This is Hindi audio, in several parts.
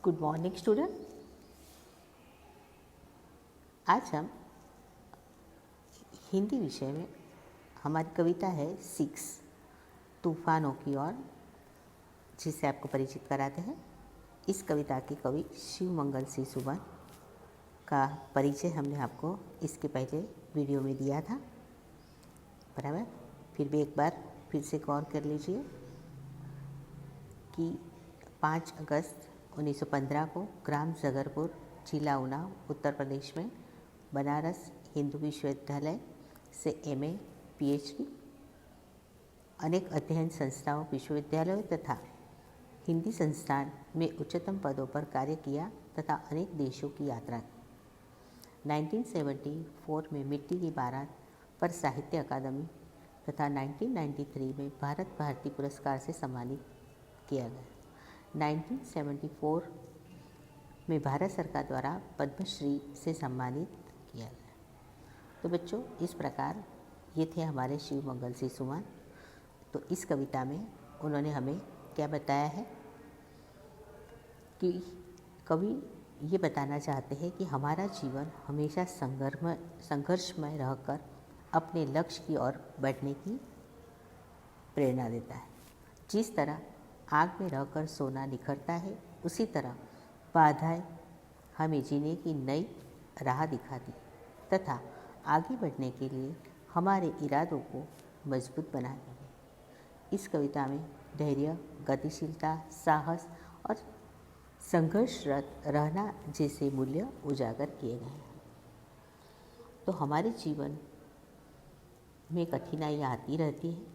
Good morning student. आज हम हिंदी विषय में हमारी कविता है 6 तूफानों की ओर, जिससे आपको परिचित कराते हैं। इस कविता के कवि शिवमंगल सिंह सुमन का परिचय हमने आपको इसके पहले वीडियो में दिया था, बराबर। फिर भी एक बार फिर से गौर कर लीजिए कि 5 अगस्त 1915 को ग्राम जगरपुर, जिला उन्नाव, उत्तर प्रदेश में बनारस हिंदू विश्वविद्यालय से एमए, पीएचडी, अनेक अध्ययन संस्थाओं, विश्वविद्यालयों तथा हिंदी संस्थान में उच्चतम पदों पर कार्य किया तथा अनेक देशों की यात्रा की। 1974 में मिट्टी की बारात पर साहित्य अकादमी तथा 1993 में भारत भारती पुरस्कार से सम्मानित किया गया। 1974 में भारत सरकार द्वारा पद्मश्री से सम्मानित किया गया। तो बच्चों, इस प्रकार ये थे हमारे शिवमंगल सिंह सुमन। तो इस कविता में उन्होंने हमें क्या बताया है कि कवि ये बताना चाहते हैं कि हमारा जीवन हमेशा संघर्षमय रहकर अपने लक्ष्य की ओर बढ़ने की प्रेरणा देता है। जिस तरह आग में रहकर सोना निखरता है, उसी तरह बाधाएं हमें जीने की नई राह दिखाती तथा आगे बढ़ने के लिए हमारे इरादों को मजबूत बनाती है। इस कविता में धैर्य, गतिशीलता, साहस और संघर्षरत रहना जैसे मूल्य उजागर किए गए हैं। तो हमारे जीवन में कठिनाइयाँ आती रहती हैं,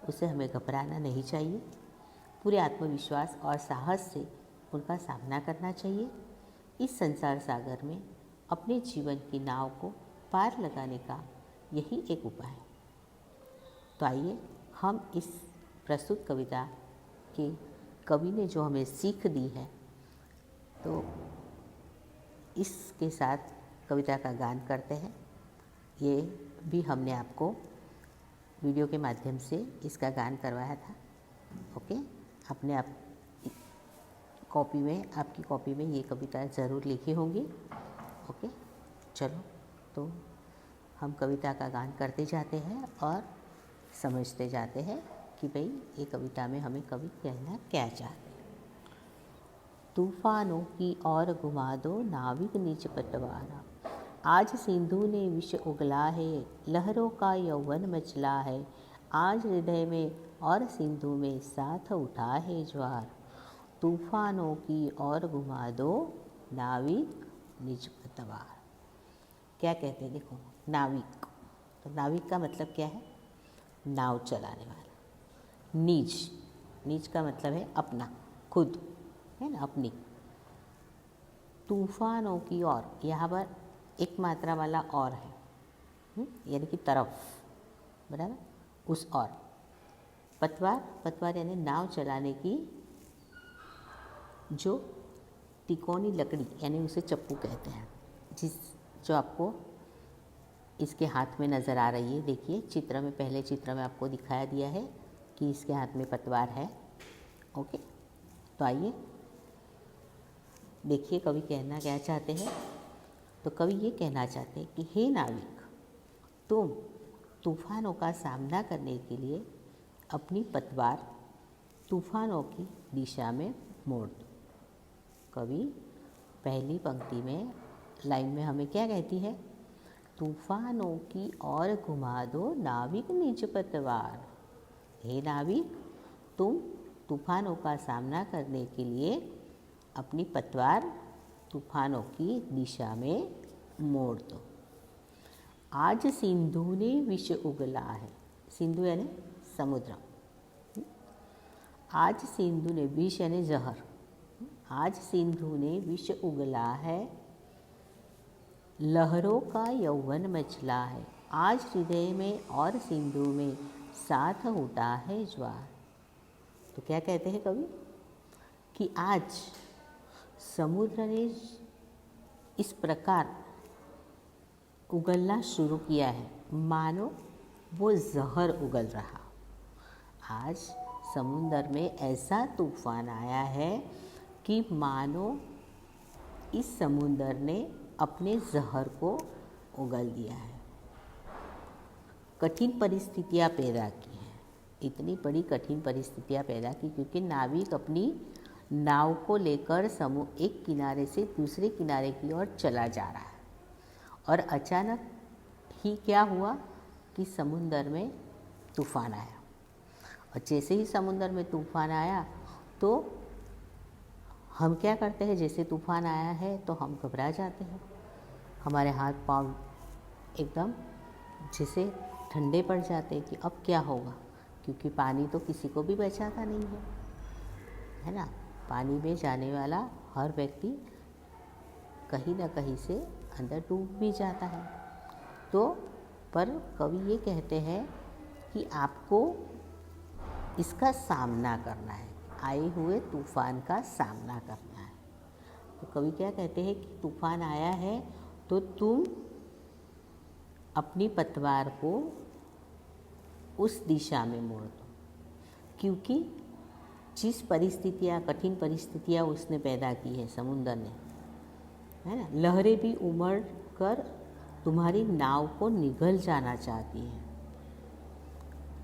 उसे हमें घबराना नहीं चाहिए। पूरे आत्मविश्वास और साहस से उनका सामना करना चाहिए। इस संसार सागर में अपने जीवन की नाव को पार लगाने का यही एक उपाय है। तो आइए हम इस प्रस्तुत कविता के कवि ने जो हमें सीख दी है, तो इसके साथ कविता का गान करते हैं। ये भी हमने आपको वीडियो के माध्यम से इसका गान करवाया था। ओके, अपने आप आपकी कॉपी में ये कविता ज़रूर लिखी होंगी। ओके, चलो तो हम कविता का गान करते जाते हैं और समझते जाते हैं कि भाई ये कविता में हमें कवि कहना क्या चाहते हैं। तूफानों की ओर घुमा दो नाविक निज पतवारा, आज सिंधु ने विष उगला है, लहरों का यौवन मचला है। आज हृदय में और सिंधु में साथ उठा है ज्वार, तूफानों की ओर घुमा दो नाविक निज पतवार। क्या कहते हैं, देखो नाविक, तो नाविक का मतलब क्या है? नाव चलाने वाला। निज का मतलब है अपना, खुद, है ना, अपनी। तूफानों की ओर, यहाँ पर एक मात्रा वाला और है, यानी कि तरफ, बराबर, उस ओर। पतवार यानी नाव चलाने की जो तिकोनी लकड़ी, यानी उसे चप्पू कहते हैं, जो आपको इसके हाथ में नज़र आ रही है। देखिए चित्र में, पहले चित्र में आपको दिखाया दिया है कि इसके हाथ में पतवार है। ओके, तो आइए देखिए कवि कहना क्या चाहते हैं। तो कवि ये कहना चाहते हैं कि हे नाविक, तुम तूफानों का सामना करने के लिए अपनी पतवार तूफानों की दिशा में मोड़ दो। कवि पहली पंक्ति में, लाइन में हमें क्या कहती है? तूफानों की ओर घुमा दो नाविक निज पतवार। हे नाविक, तुम तूफानों का सामना करने के लिए अपनी पतवार तूफानों की दिशा में मोड़ दो। आज सिंधु ने विष उगला है, सिंधु यानी समुद्र। आज सिंधु ने, विष यानी जहर, आज सिंधु ने विष उगला है, लहरों का यौवन मचला है। आज हृदय में और सिंधु में साथ उठा है ज्वार। तो क्या कहते हैं कवि कि आज समुद्र ने इस प्रकार उगलना शुरू किया है, मानो वो जहर उगल रहा। आज समुद्र में ऐसा तूफान आया है कि मानो इस समुंदर ने अपने जहर को उगल दिया है, कठिन परिस्थितियाँ पैदा की हैं, इतनी बड़ी कठिन परिस्थितियाँ पैदा की क्योंकि नाविक अपनी नाव को लेकर एक किनारे से दूसरे किनारे की ओर चला जा रहा है और अचानक ही क्या हुआ कि समुंदर में तूफान आया। और जैसे ही समुंदर में तूफान आया तो हम क्या करते हैं, जैसे तूफान आया है तो हम घबरा जाते हैं, हमारे हाथ पांव एकदम जैसे ठंडे पड़ जाते हैं कि अब क्या होगा, क्योंकि पानी तो किसी को भी बचाता नहीं है ना। पानी में जाने वाला हर व्यक्ति कहीं ना कहीं से अंदर डूब भी जाता है। तो पर कवि ये कहते हैं कि आपको इसका सामना करना है, आए हुए तूफान का सामना करना है। तो कवि क्या कहते हैं कि तूफान आया है तो तुम अपनी पतवार को उस दिशा में मोड़ दो, क्योंकि जिस परिस्थितियाँ, कठिन परिस्थितियाँ उसने पैदा की है समुंदर ने, है ना, लहरें भी उमड़ कर तुम्हारी नाव को निगल जाना चाहती हैं।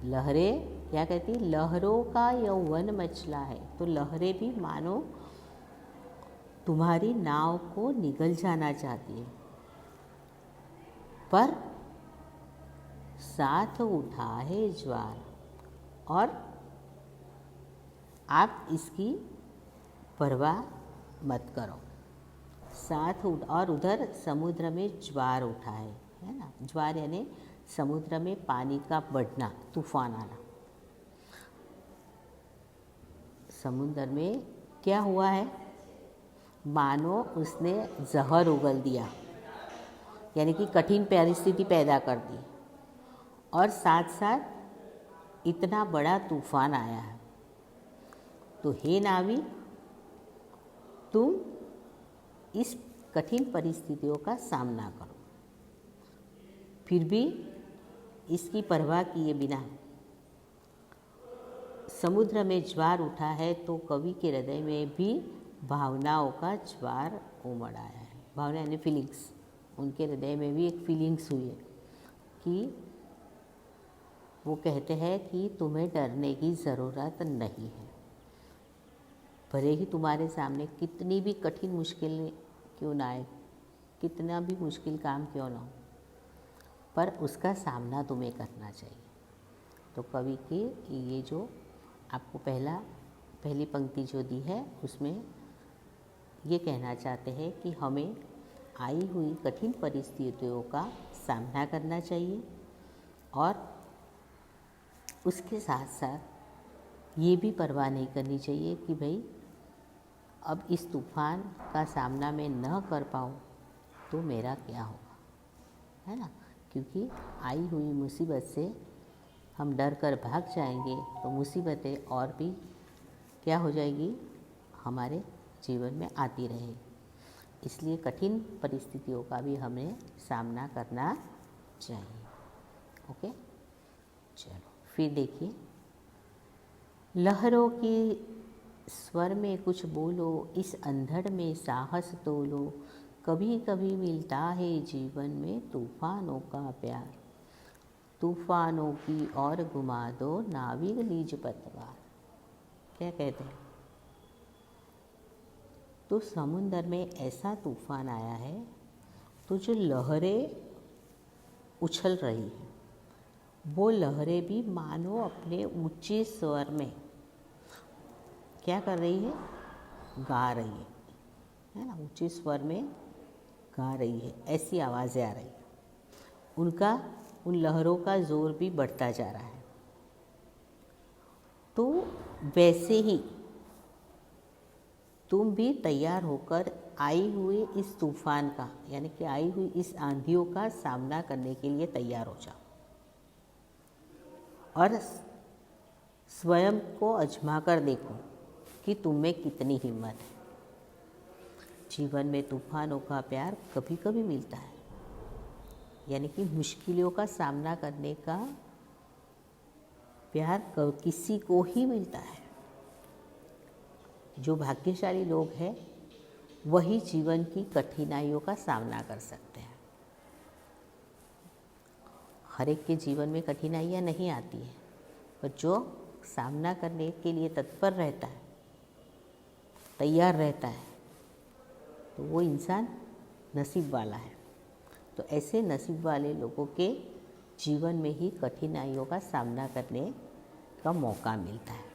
लहरें क्या कहती, लहरों का यौवन मचला है, तो लहरें भी मानो तुम्हारी नाव को निगल जाना चाहती है, पर साथ उठा है ज्वार और आप इसकी परवाह मत करो। साथ और उधर समुद्र में ज्वार उठा है ना। ज्वार यानी समुद्र में पानी का बढ़ना, तूफान आना। समुद्र में क्या हुआ है, मानो उसने जहर उगल दिया, यानी कि कठिन परिस्थिति पैदा कर दी और साथ साथ इतना बड़ा तूफान आया है। तो हे नाविक, तुम इस कठिन परिस्थितियों का सामना करो, फिर भी इसकी परवाह किए बिना समुद्र में ज्वार उठा है। तो कवि के हृदय में भी भावनाओं का ज्वार उमड़ आया है। भावना यानी फीलिंग्स, उनके हृदय में भी एक फीलिंग्स हुई है कि वो कहते हैं कि तुम्हें डरने की ज़रूरत नहीं है, भले ही तुम्हारे सामने कितनी भी कठिन मुश्किल क्यों ना आए, कितना भी मुश्किल काम क्यों ना हो, पर उसका सामना तुम्हें करना चाहिए। तो कवि की ये जो आपको पहली पंक्ति जो दी है उसमें ये कहना चाहते हैं कि हमें आई हुई कठिन परिस्थितियों का सामना करना चाहिए और उसके साथ साथ ये भी परवाह नहीं करनी चाहिए कि भाई अब इस तूफान का सामना मैं न कर पाऊँ तो मेरा क्या होगा, है ना। क्योंकि आई हुई मुसीबत से हम डर कर भाग जाएंगे तो मुसीबतें और भी क्या हो जाएगी, हमारे जीवन में आती रहेगी। इसलिए कठिन परिस्थितियों का भी हमें सामना करना चाहिए। ओके, चलो फिर देखिए, लहरों के स्वर में कुछ बोलो, इस अंधड़ में साहस तोलो, कभी कभी मिलता है जीवन में तूफानों का प्यार, तूफानों की ओर घुमा दो नाविक लीज पतवार। क्या कहते हैं, तो समुंदर में ऐसा तूफान आया है तो जो लहरें उछल रही हैं, वो लहरें भी मानो अपने ऊंचे स्वर में क्या कर रही है, गा रही है ना, ऊंचे स्वर में गा रही है, ऐसी आवाज़ें आ रही है। उन लहरों का जोर भी बढ़ता जा रहा है। तो वैसे ही तुम भी तैयार होकर आई हुई इस तूफान का, यानी कि आई हुई इस आंधियों का सामना करने के लिए तैयार हो जाओ और स्वयं को आजमा कर देखो कि तुम में कितनी हिम्मत है। जीवन में तूफानों का प्यार कभी कभी मिलता है, यानी कि मुश्किलों का सामना करने का प्यार किसी को ही मिलता है। जो भाग्यशाली लोग हैं वही जीवन की कठिनाइयों का सामना कर सकते हैं। हर एक के जीवन में कठिनाइयाँ नहीं आती हैं, पर जो सामना करने के लिए तत्पर रहता है, तैयार रहता है, तो वो इंसान नसीब वाला है। तो ऐसे नसीब वाले लोगों के जीवन में ही कठिनाइयों का सामना करने का मौका मिलता है।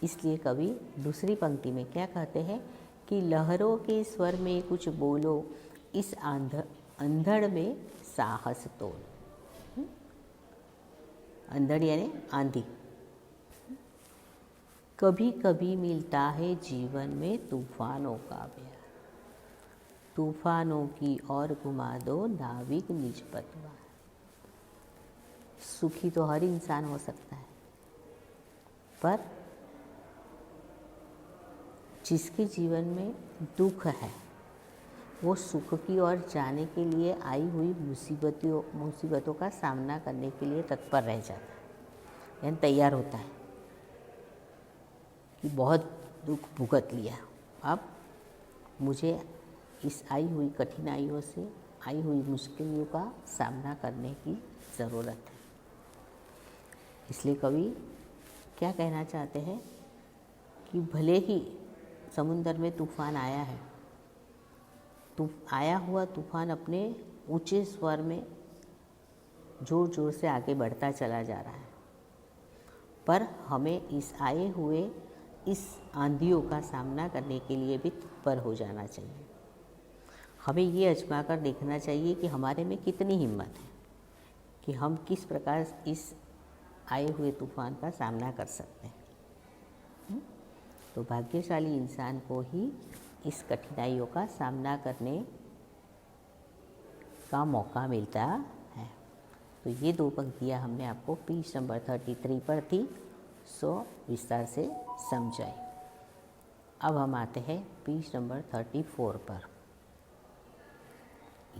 इसलिए कवि दूसरी पंक्ति में क्या कहते हैं कि लहरों के स्वर में कुछ बोलो, इस अंधड़ में साहस तोल। अंधड़ यानी आंधी। कभी कभी मिलता है जीवन में तूफानों का प्यार, तूफानों की ओर घुमा दो नाविक निज पतवार। सुखी तो हर इंसान हो सकता है, पर जिसके जीवन में दुख है वो सुख की ओर जाने के लिए आई हुई मुसीबतों का सामना करने के लिए तत्पर रह जाता है, यानी तैयार होता है कि बहुत दुख भुगत लिया, अब मुझे इस आई हुई कठिनाइयों से, आई हुई मुश्किलों का सामना करने की ज़रूरत है। इसलिए कवि क्या कहना चाहते हैं कि भले ही समुद्र में तूफान आया है, आया हुआ तूफान अपने ऊंचे स्वर में ज़ोर ज़ोर से आगे बढ़ता चला जा रहा है, पर हमें इस आए हुए इस आंधियों का सामना करने के लिए भी तत्पर हो जाना चाहिए। हमें ये आजमा कर देखना चाहिए कि हमारे में कितनी हिम्मत है कि हम किस प्रकार इस आए हुए तूफान का सामना कर सकते हैं। तो भाग्यशाली इंसान को ही इस कठिनाइयों का सामना करने का मौका मिलता है। तो ये दो पंक्तियाँ हमने आपको पेज नंबर 33 पर थी, सो विस्तार से समझाई। अब हम आते हैं पेज नंबर 34 पर।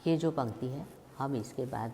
ये जो पंक्ति है हम इसके बाद